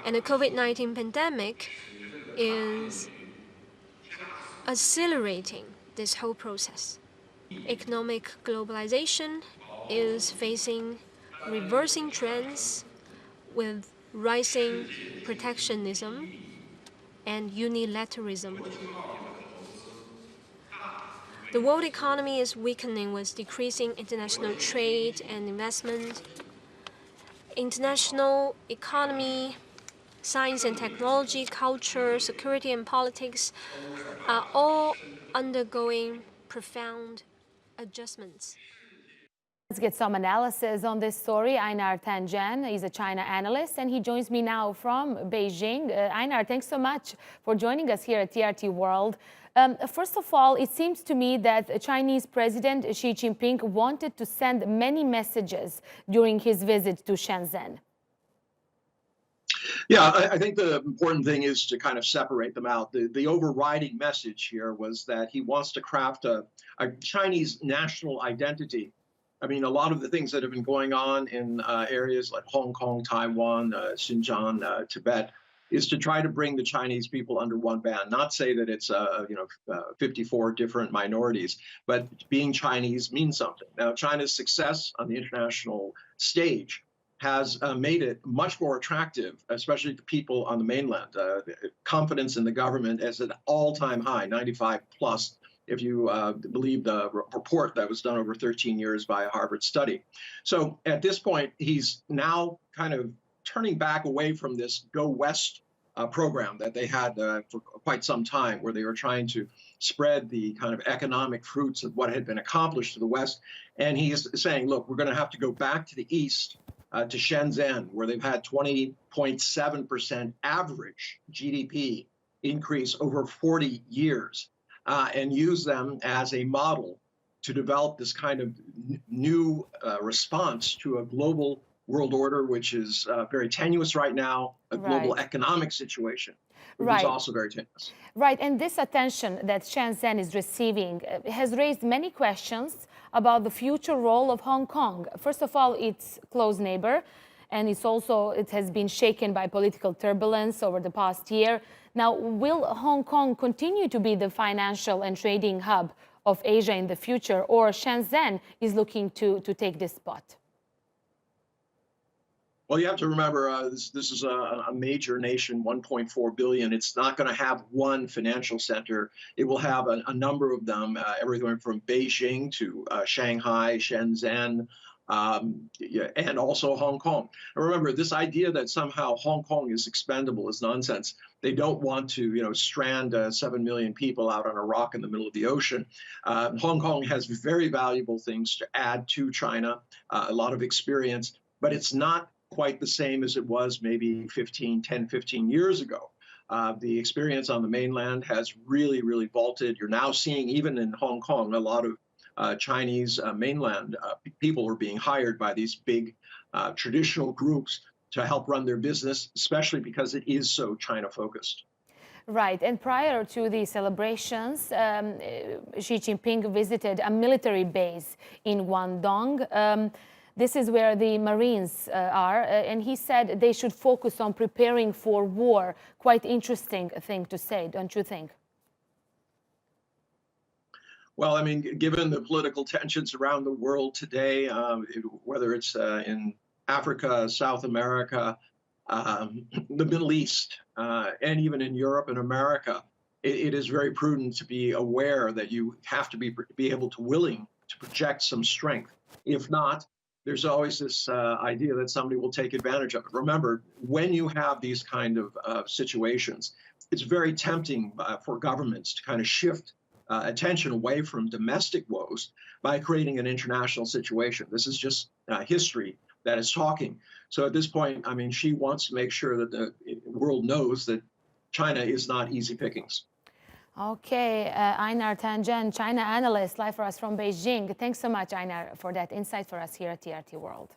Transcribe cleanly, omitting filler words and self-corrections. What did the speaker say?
And the COVID-19 pandemic is accelerating this whole process. Economic globalization is facing reversing trends with rising protectionism and unilateralism. The world economy is weakening with decreasing international trade and investment. International economy, science and technology, culture, security and politics are all undergoing profound adjustments. Let's get some analysis on this story. Einar Tangen is a China analyst, and he joins me now from Beijing. Einar, thanks so much for joining us here at TRT World. First of all, it seems to me that Chinese President Xi Jinping wanted to send many messages during his visit to Shenzhen. Yeah, I think the important thing is to kind of separate them out. The overriding message here was that he wants to craft a Chinese national identity. I mean, a lot of the things that have been going on in areas like Hong Kong, Taiwan, Xinjiang, Tibet, is to try to bring the Chinese people under one ban. Not say that it's 54 different minorities, but being Chinese means something. Now, China's success on the international stage has made it much more attractive, especially to people on the mainland. Confidence in the government is at an all-time high, 95 plus, if you believe the report that was done over 13 years by a Harvard study. So at this point, he's now kind of turning back away from this Go West program that they had for quite some time, where they were trying to spread the kind of economic fruits of what had been accomplished to the West. And he's saying, look, we're going to have to go back to the East, to Shenzhen, where they've had 20.7% average GDP increase over 40 years, and use them as a model to develop this kind of new response to a global world order, which is very tenuous right now, a global economic situation, which is also very tenuous. Right, and this attention that Shenzhen is receiving has raised many questions about the future role of Hong Kong. First of all, it's close neighbor, and it has been shaken by political turbulence over the past year. Now, will Hong Kong continue to be the financial and trading hub of Asia in the future, or Shenzhen is looking to take this spot? Well, you have to remember, this is a major nation, 1.4 billion. It's not going to have one financial center. It will have a number of them, everything from Beijing to Shanghai, Shenzhen, and also Hong Kong. And remember, this idea that somehow Hong Kong is expendable is nonsense. They don't want to, strand 7 million people out on a rock in the middle of the ocean. Hong Kong has very valuable things to add to China, a lot of experience, but it's not quite the same as it was maybe 10, 15 years ago. The experience on the mainland has really, really vaulted. You're now seeing, even in Hong Kong, a lot of Chinese mainland people are being hired by these big traditional groups to help run their business, especially because it is so China-focused. Right, and prior to the celebrations, Xi Jinping visited a military base in Guangdong. This is where the Marines are, and he said they should focus on preparing for war. Quite interesting thing to say, don't you think? Well, I mean, given the political tensions around the world today, whether it's in Africa, South America, the Middle East, and even in Europe and America, it is very prudent to be aware that you have to be able to willing to project some strength. If not, there's always this idea that somebody will take advantage of it. Remember, when you have these kind of situations, it's very tempting for governments to kind of shift attention away from domestic woes by creating an international situation. This is just history that is talking. So at this point, I mean, Xi wants to make sure that the world knows that China is not easy pickings. Okay, Einar Tangen, China analyst, live for us from Beijing. Thanks so much, Einar, for that insight for us here at TRT World.